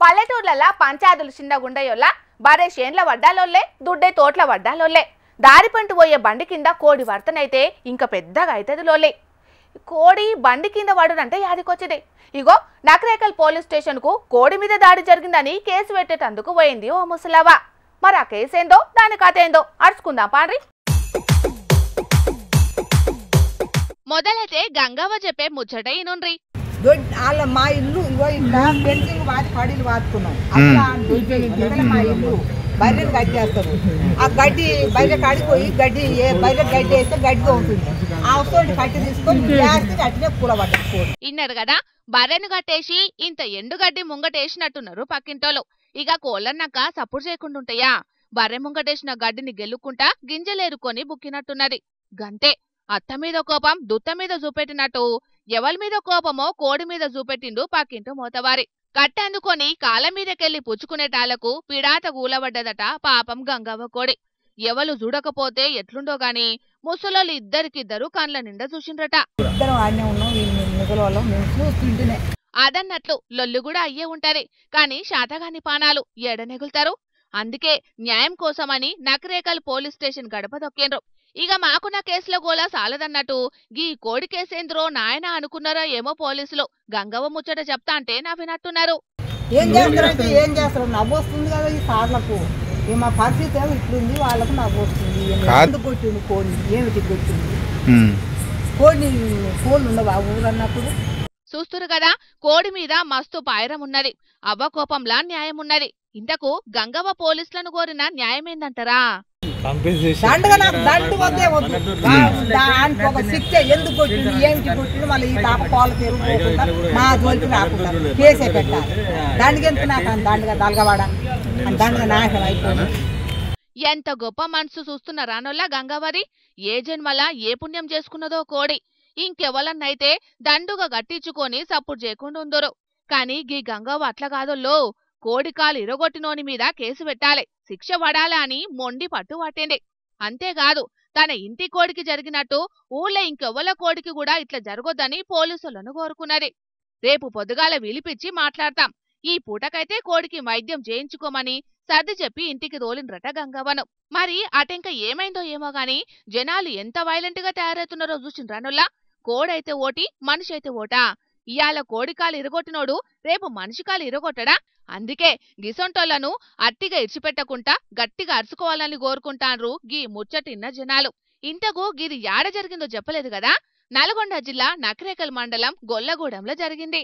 పల్లెటూర్లలా పంచాయతీలు చిన్నగుండయోళ్ళ బరే చేన్ల వడ్డాలోళ్ళే దుడ్డే తోట్ల వడ్డాలోళ్ళే దారి పంటు పోయే బండి కింద కోడి వర్తనైతే ఇంకా పెద్దగా అవుతుంది లోలే. కోడి బండి కింద పడునంటే యాదికొచ్చింది. ఇగో నకరేకల్ పోలీస్ స్టేషన్ కు కోడి మీద దాడి జరిగిందని కేసు పెట్టేటందుకు పోయింది ఓ ముసలావా. మరి ఆ కేసు ఏందో దాని కథ ఏందో అరుచుకుందాం పాండ్రి. మొదలైతే గంగవ్వ చెప్పే ముచ్చట ఈనుండ్రి. మా ఇల్లు ఇగో ఇట్లా పెన్సింగ్ వాటి పడీలు వాడుకున్నాం. మా ఇల్లు బర్రెలు గడ్డి వేస్తారు. ఆ గడ్డి బర్రె కాడిపోయి గడ్డి బర్రె గడ్డి వేస్తే గడ్డిగా ఉంటుంది. ఆ వస్తువుని కట్టి తీసుకొని వేస్తే అట్లనే కూలబడ్డారు. ఇన్నారు కదా, బర్రెను కట్టేసి ఇంత ఎండుగడ్డి ముంగటేసినట్టున్నారు పక్కింటోళ్ళు. ఇక కోళ్ళన్నాక సప్పుడు చేయకుండా ఉంటాయా? బర్రె ముంగటేసిన గడ్డిని గెలుక్కుంటా గింజలేరుకొని బుక్కినట్టున్నది. గంతే, అత్త మీద కోపం దుత్త మీద చూపెట్టినట్టు ఎవరి మీద కోపమో కోడి మీద చూపెట్టిండు పక్కింటూ మోతవారి. కట్టెందుకొని కాళ్ళ మీదకెళ్లి పుచ్చుకునేటాళ్లకు పిడాత గూలబడ్డదట పాపం గంగవ్వ కోడి. ఎవరు చూడకపోతే ఎట్లుండో గాని ముసలోళ్ళు ఇద్దరికిద్దరు కండ్ల నిండా చూసిండ్రట. అదన్నట్లు లొల్లు కూడా అయ్యే ఉంటది, కాని శాతగాని పానాలు ఎడనెగులుతారు. అందుకే న్యాయం కోసమని నకరేకల్ పోలీస్ స్టేషన్ గడప దొక్కిండ్రు. ఇక మాకున్న కేసులో గోలా సాలదన్నట్టు గీ కోడి కేసేంద్రో నాయన అనుకున్నారో ఏమో పోలీసులు. గంగవ్వ ముచ్చట చెప్తా అంటే నవ్వినట్టున్నారు. ఏం చేస్తారంటే ఏం చేస్తారు, నవ్వు వస్తుంది కదా ఈ సార్లకు. మా పరిస్థితి ఇట్లుంది, వాళ్ళకు నవ్వు వస్తుంది. ఎందుకు కొట్టింది కోడి, ఏమిటి కొట్టింది కోడిని? కోళ్ళు ఉండవు ఆ ఊరు అన్నప్పుడు. చూస్తురు కదా, కోడి మీద మస్తు పాయరం ఉన్నది, అవ్వ కోపంలా న్యాయం ఉన్నది. ఇంతకు గంగవ్వ పోలీసులను కోరిన న్యాయమేందంటారా? ఎందుకు కొట్టింది, ఏమిటి కొట్టింది, మళ్ళీ ఈ తాప పాలు పెరుగుకోకుండా మా జోలికి రాకుండా కేసే పెట్టాలి. దానికి ఎందుకు నాకు దండగా దలగవాడ దండగా నాశనం అయిపోయింది. ఎంత గొప్ప మనసు చూస్తున్న రానోళ్ళ గంగవ్వది. ఏ జన్మల ఏ పుణ్యం చేసుకున్నదో కోడి. ఇంకెవలన్నైతే దండుగా గట్టించుకొని సప్పుడు చేయకుండా ఉందరు. కాని గీ గంగవ్వ అట్లా కాదోల్లో, కోడి కాలు ఇరగొట్టినోని మీద కేసు పెట్టాలి, శిక్ష పడాలా అని మొండి పట్టు పట్టింది. అంతేకాదు, తన ఇంటి కోడికి జరిగినట్టు ఊళ్ళో ఇంకెవ్వల కోడికి కూడా ఇట్లా జరగొద్దని పోలీసులను కోరుకున్నది. రేపు పొద్దుగాల విలిపిచ్చి మాట్లాడతాం. ఈ పూటకైతే కోడికి వైద్యం చేయించుకోమని సర్ది చెప్పి ఇంటికి తోలిండ్రట గంగవ్వను. మరి అటెంక ఏమైందో ఏమో గాని జనాలు ఎంత వైలెంట్ గా తయారవుతున్నారో చూసిండ్రానుల్లా. కోడైతే ఓటి, మనిషి అయితే ఓటా? ఇయాల కోడికాలు ఇరగొట్టినోడు రేపు మనిషికాలు ఇరగొట్టడా? అందుకే గిసొంటోళ్లను అట్టిగా ఇడిచిపెట్టకుండా గట్టిగా అరుచుకోవాలని కోరుకుంటాన్రు గీ ముచ్చటిన్న జనాలు. ఇంతకు గిది యాడ జరిగిందో చెప్పలేదు కదా. నల్గొండ జిల్లా నకరేకల్ మండలం గొల్లగూడెంలో జరిగింది.